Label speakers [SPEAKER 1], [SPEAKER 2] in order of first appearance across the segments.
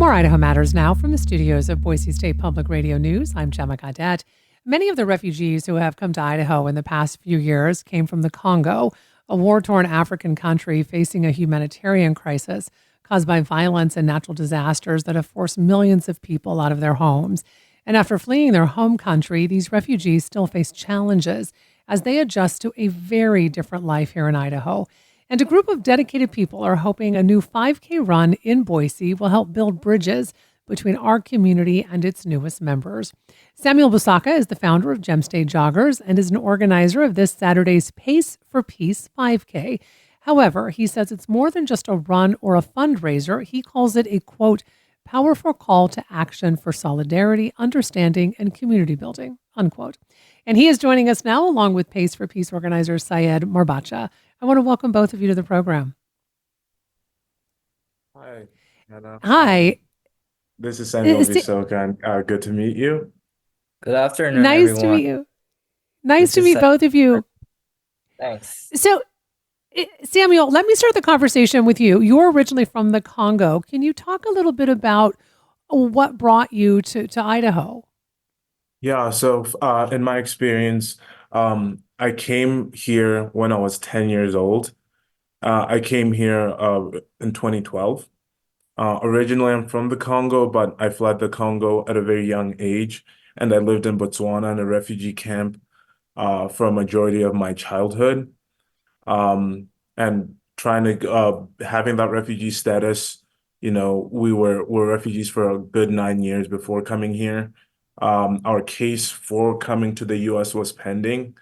[SPEAKER 1] More Idaho Matters now from the studios of Boise State Public Radio News. I'm Gemma Gaudette. Many of the refugees who have come to Idaho in the past few years came from the Congo, a war-torn African country facing a humanitarian crisis caused by violence and natural disasters that have forced millions of people out of their homes. And after fleeing their home country, these refugees still face challenges as they adjust to a very different life here in Idaho. And a group of dedicated people are hoping a new 5K run in Boise will help build bridges between our community and its newest members. Sayed Mirbacha is the founder of Sayed Joggers and is an organizer of this Saturday's Pace for Peace 5K. However, he says it's more than just a run or a fundraiser. He calls it a, quote, powerful call to action for solidarity, understanding, and community building, unquote. And he is joining us now along with Pace for Peace organizer Sayed Mirbacha. I want to welcome both of you to the program.
[SPEAKER 2] Hi, Hannah.
[SPEAKER 1] Hi.
[SPEAKER 2] This is Samuel Visoka, and good to meet you.
[SPEAKER 3] Good afternoon,
[SPEAKER 1] Nice
[SPEAKER 3] everyone.
[SPEAKER 1] to meet you. Nice
[SPEAKER 3] This
[SPEAKER 1] to
[SPEAKER 3] is
[SPEAKER 1] meet both of you.
[SPEAKER 3] Thanks.
[SPEAKER 1] So, Samuel, let me start the conversation with you. You're originally from the Congo. Can you talk a little bit about what brought you to Idaho?
[SPEAKER 2] Yeah, so in my experience, I came here when I was 10 years old. I came here in 2012. Originally, I'm from the Congo, but I fled the Congo at a very young age, and I lived in Botswana in a refugee camp for a majority of my childhood. And trying to having that refugee status, we were refugees for a good 9 years before coming here. Our case for coming to the US was pending.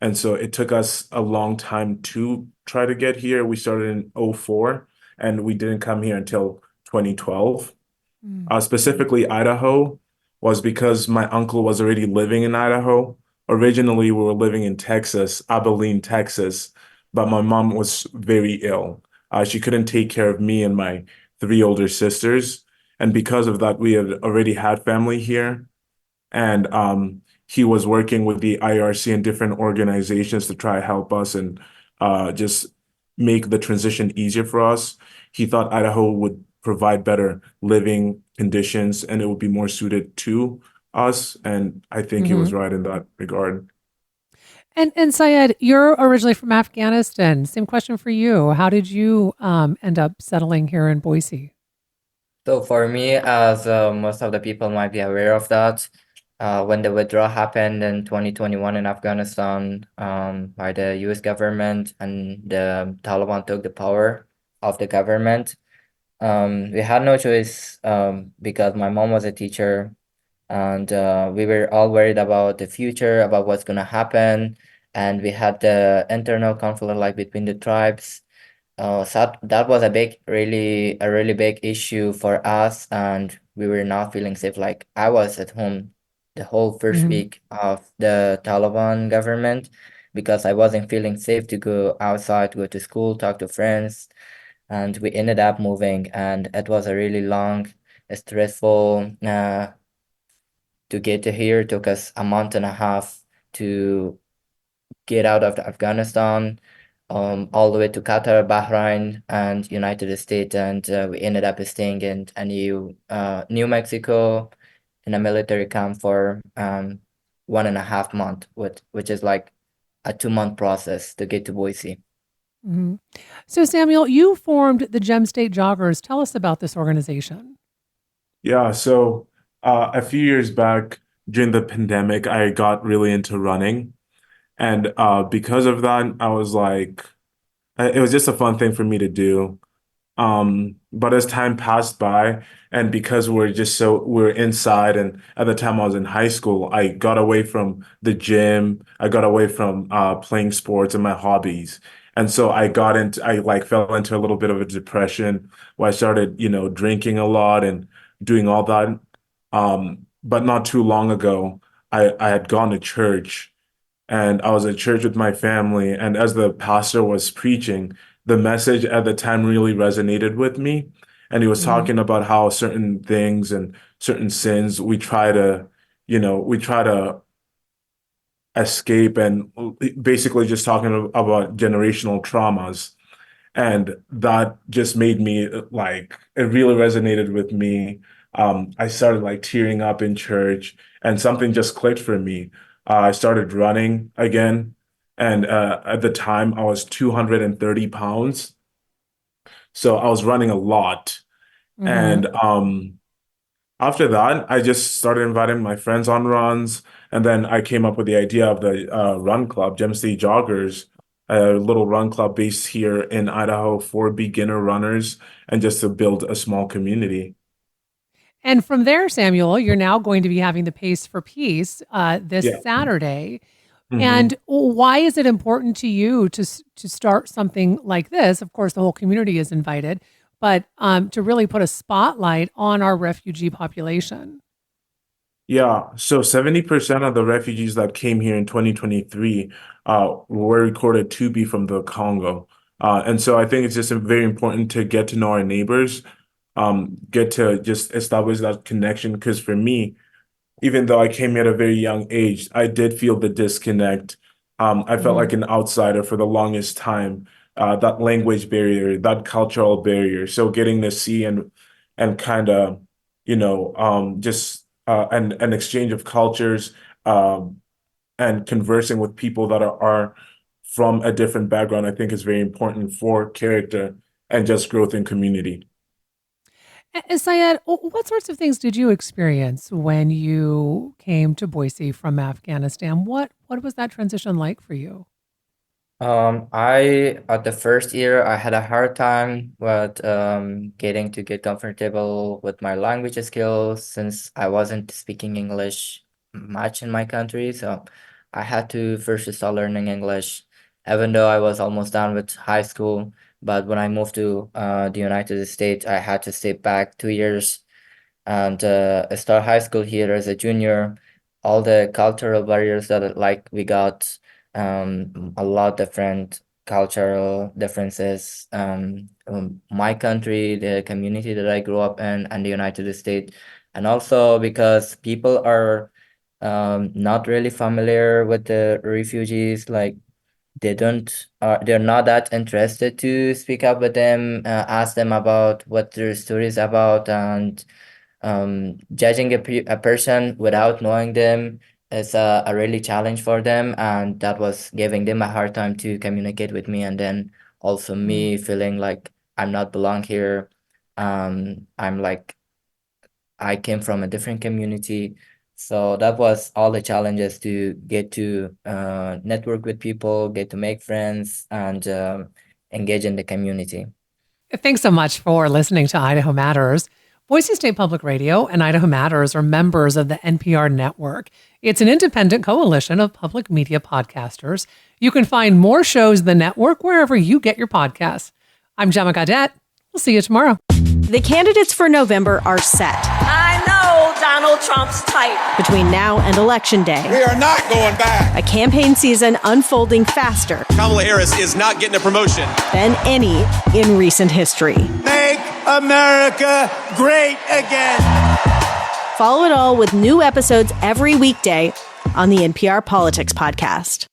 [SPEAKER 2] And so it took us a long time to try to get here. We started in '04 and we didn't come here until 2012. Specifically, Idaho was because my uncle was already living in Idaho. Originally, we were living in Texas, Abilene, Texas, but my mom was very ill. She couldn't take care of me and my three older sisters. And because of that, we had already had family here. And he was working with the IRC and different organizations to try to help us and just make the transition easier for us. He thought Idaho would provide better living conditions and it would be more suited to us. And I think he was right in that regard.
[SPEAKER 1] And Sayed, you're originally from Afghanistan. Same question for you. How did you end up settling here in Boise?
[SPEAKER 3] So for me, as most of the people might be aware of that, when the withdrawal happened in 2021 in Afghanistan by the US government and the Taliban took the power of the government, we had no choice because my mom was a teacher and we were all worried about the future, about what's going to happen. And we had the internal conflict like between the tribes. So that was a really big issue for us, and we were not feeling safe. Like I was at home the whole first week of the Taliban government because I wasn't feeling safe to go outside, go to school, talk to friends, and we ended up moving, and it was a really long, stressful to get to here. It took us a month and a half to get out of Afghanistan, all the way to Qatar, Bahrain, and United States, and we ended up staying in a New Mexico in a military camp for 1.5 months, which is like a 2-month process to get to Boise.
[SPEAKER 1] So Samuel, you formed the Sayed Joggers. Tell us about this organization.
[SPEAKER 2] Yeah, so a few years back during the pandemic, I got really into running. And because of that, I was like, it was just a fun thing for me to do. But as time passed by, and because we're inside, and at the time I was in high school, I got away from the gym. I got away from playing sports and my hobbies. And so I like fell into a little bit of a depression where I started, drinking a lot and doing all that. But not too long ago, I had gone to church and I was at church with my family. And as the pastor was preaching, the message at the time really resonated with me. And he was talking about how certain things and certain sins we try to escape and basically just talking about generational traumas. And that just made me like, it really resonated with me. I started like tearing up in church, and something just clicked for me. I started running again. And at the time, I was 230 pounds. So I was running a lot.
[SPEAKER 1] Hmm.
[SPEAKER 2] And after that, I just started inviting my friends on runs. And then I came up with the idea of the run club, Gem City Joggers, a little run club based here in Idaho for beginner runners and just to build a small community.
[SPEAKER 1] And from there, Samuel, you're now going to be having the Pace for Peace this
[SPEAKER 2] Yeah.
[SPEAKER 1] Saturday.
[SPEAKER 2] Hmm.
[SPEAKER 1] And why is it important to you to start something like this? Of course, the whole community is invited, but to really put a spotlight on our refugee population.
[SPEAKER 2] Yeah, so 70% of the refugees that came here in 2023 were recorded to be from the Congo. And so I think it's just very important to get to know our neighbors, get to just establish that connection. Because for me, even though I came at a very young age, I did feel the disconnect. I felt
[SPEAKER 1] Hmm.
[SPEAKER 2] like an outsider for the longest time. That language barrier, that cultural barrier. So getting to see and kind of, just an exchange of cultures, and conversing with people that are from a different background, I think is very important for character and just growth in community.
[SPEAKER 1] Syed, what sorts of things did you experience when you came to Boise from Afghanistan? What was that transition like for you?
[SPEAKER 3] I at the first year I had a hard time with get comfortable with my language skills since I wasn't speaking English much in my country. So I had to first start learning English, even though I was almost done with high school. But when I moved to the United States, I had to stay back 2 years and start high school here as a junior. All the cultural barriers that like we got a lot different cultural differences. My country, the community that I grew up in, and the United States, and also because people are not really familiar with the refugees, like they're not that interested to speak up with them, ask them about what their story is about, and judging a person without knowing them is a really challenge for them, and that was giving them a hard time to communicate with me, and then also
[SPEAKER 1] Mm.
[SPEAKER 3] me feeling like I'm not belong here. I'm like I came from a different community, so that was all the challenges to get to network with people, get to make friends, and engage in the community.
[SPEAKER 1] Thanks so much for listening to Idaho Matters. Boise State Public Radio and Idaho Matters are members of the NPR network. It's an independent coalition of public media podcasters. You can find more shows in the network wherever you get your podcasts. I'm Gemma Gaudette. We'll see you tomorrow.
[SPEAKER 4] The candidates for November are set.
[SPEAKER 5] I know Donald Trump's type.
[SPEAKER 4] Between now and Election Day,
[SPEAKER 6] We are not going back.
[SPEAKER 4] a campaign season unfolding faster
[SPEAKER 6] Kamala Harris is not getting a promotion.
[SPEAKER 4] than any in recent history.
[SPEAKER 6] Make America great again.
[SPEAKER 4] Follow it all with new episodes every weekday on the NPR Politics Podcast.